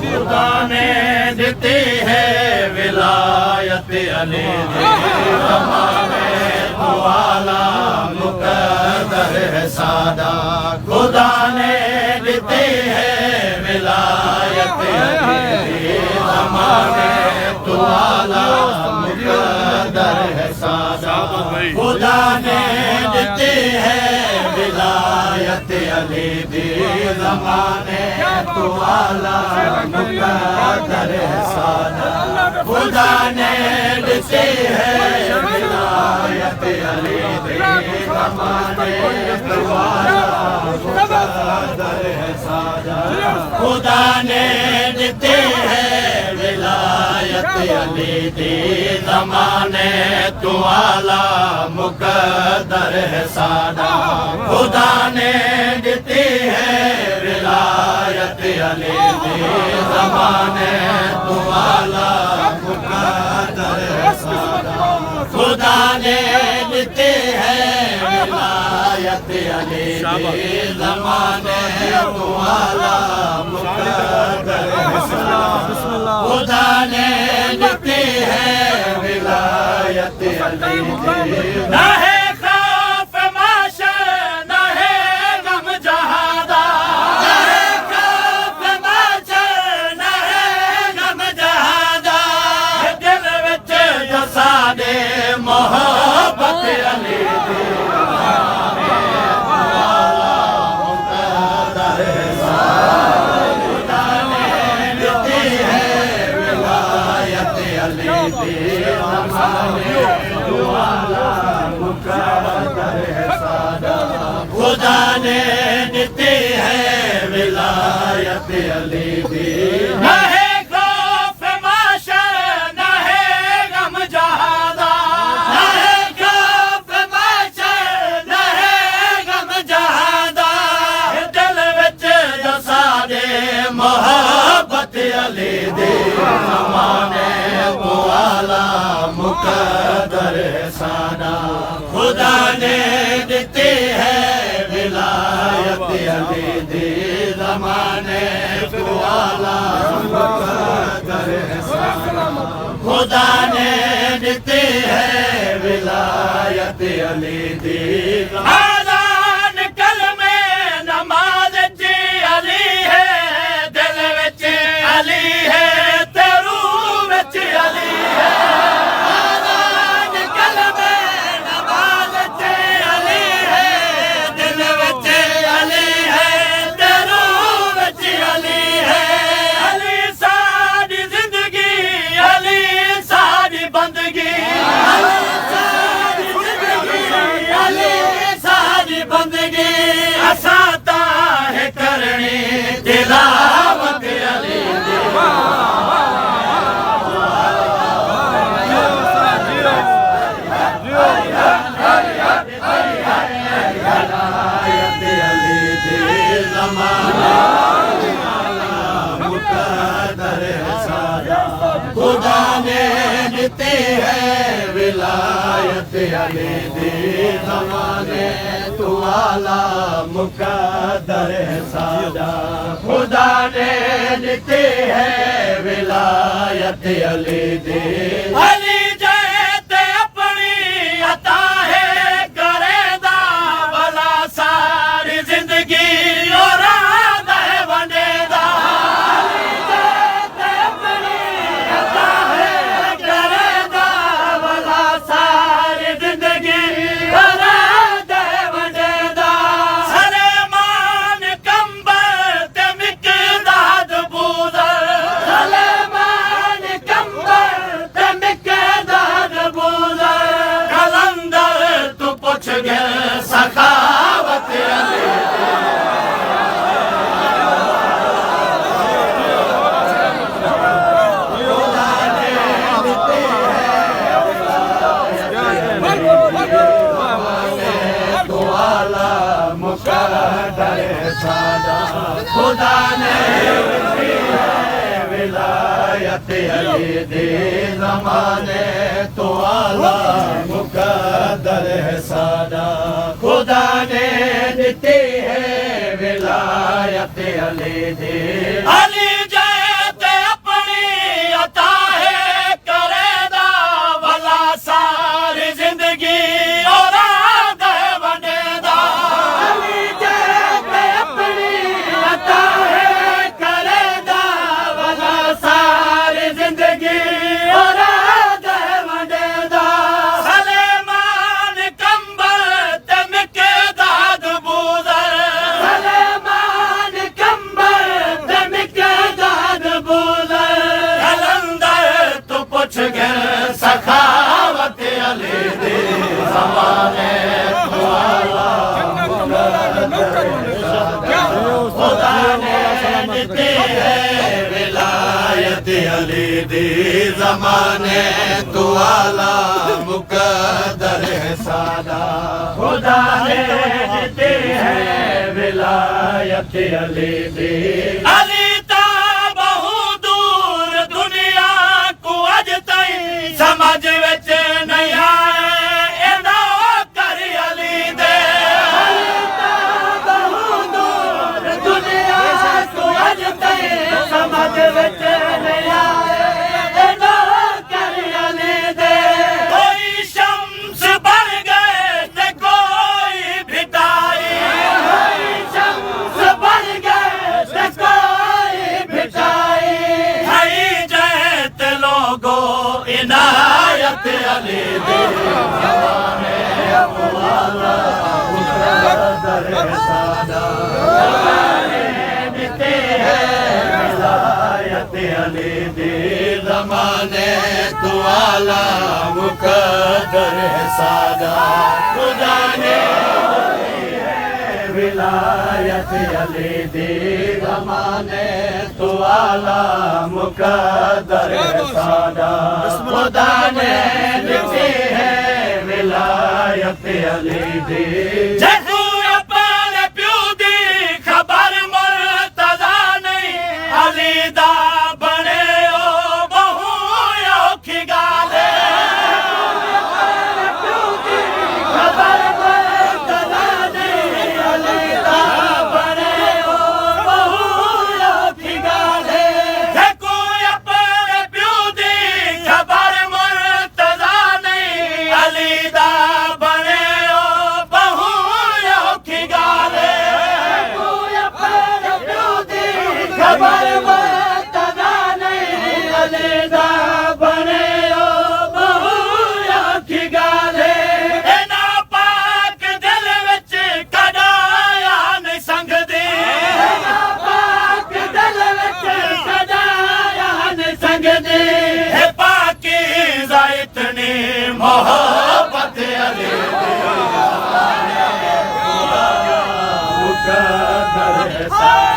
खुदा ने देती है विलायत अली ज़माने तो आला मुक़द्दर है सादा। खुदा ने देती है विलायत अली ज़माने तो आला मुक़द्दर है सादा। खुदा ने देती है विलायत अली ज़माने तो आला मुक़द्दर है सादा। खुदा ने देती है विलायत अली ज़माने तो आला मुक़द्दर है सादा। खुदा ने देती है विलायत अली ज़माने तो आला मुक़द्दर है सादा। खुदा ने देती है विलायत अली ज़माने तो आला मुक़द्दर है सादा। खुदा ने देती है विलायत अली ज़माने तो आला मुक़द्दर है सादा। खुदा ने देती है विलायत अली ना है खौफ माशर ना है गम जहादा। ना है खौफ माशर ना है गम जहादा। दिल विच जो साडे मोहब्बत अली खुदा ने देती है विलायत अली न है खौफ माशर न है गम जहादा। न है खौफ माशर न है गम जहादा। दिल विच जो साडे मोहब्बत अली दी ज़माने तो आला मुक़द्दर है सादा। खुदा ने देती है विलायत अली ज़माने तो आला मुक़द्दर है सादा। खुदा ने देती है विलायत अली आज़ान कलमे नमाज ची अली है। दिल विच अली है ते रूह विच अली है। खुदा ने देती है विलायत अली ज़माने तो आला मुक़द्दर है सादा। खुदा ने देती है विलायत अली अली जैते अपनी अता है करेदा भला सारी जिंदगी और वंडेदा। खुदा ने विलायत अली दे ज़माने तो आला मुक़द्दर है सादा खुदा ने दी है विलायत अली दे अली जैते अपनी अता है करेदा भला सारी जिंदगी और आदे बनेदा अली जैते अपनी अता है करेदा भला सारी जिंदगी और आदे बनेदा सलेमान कंबल तमके दाद बूदर सलेमान कंबल तमके दाद बूदर कलंदर तो पुछ गए सखावत अली दे ज़माने तो आला खुदा ने दी है विलायत अली दे ज़माने तो आला मुक़द्दर है सादा खुदा ने दी है विलायत अली दे अली ता बहु दूर दुनिया को अज ताईं समझ विच नहीं आए एदा कर अली दे अली ता बहु दूर दुनिया को अज ताईं समझ विच नहीं आए एदा कर अली दे कोई शम्स बन गए ते कोई भिटाई कोई शम्स बन गए ते कोई भिटाई हई जैत लोगो इनायत अली दे ज़माने तो आला मुक़द्दर है सादा खुदा ने दी है विलायत अली दे ज़माने तो आला मुक़द्दर है सादा खुदा ने दी है विलायत अली दे ज़माने तो आला मुक़द्दर है सादा खुदा ने दी है विलायत अली दे जदू अपने प्यो दी खबर मुर्तज़ा नहीं अली दा बने ओ बहु औखी गाल खबर मुर्तज़ा नहीं अली दा बने ओ बहु औखी गाल देखो अपने प्यो दी खबर मुर्तज़ा नहीं अली दा बने ओ बहु औखी गाल देखो अपने प्यो दी खबर मुर्तज़ा नहीं अली दा बने ओ बहु औखी गाल एना पाक दिल विच कढाया नहीं संगदी एना पाक दिल विच कढाया नहीं संगदी हे पाकीज़ा इतनी मोहब्बत अली दे मुक़द्दर है सादा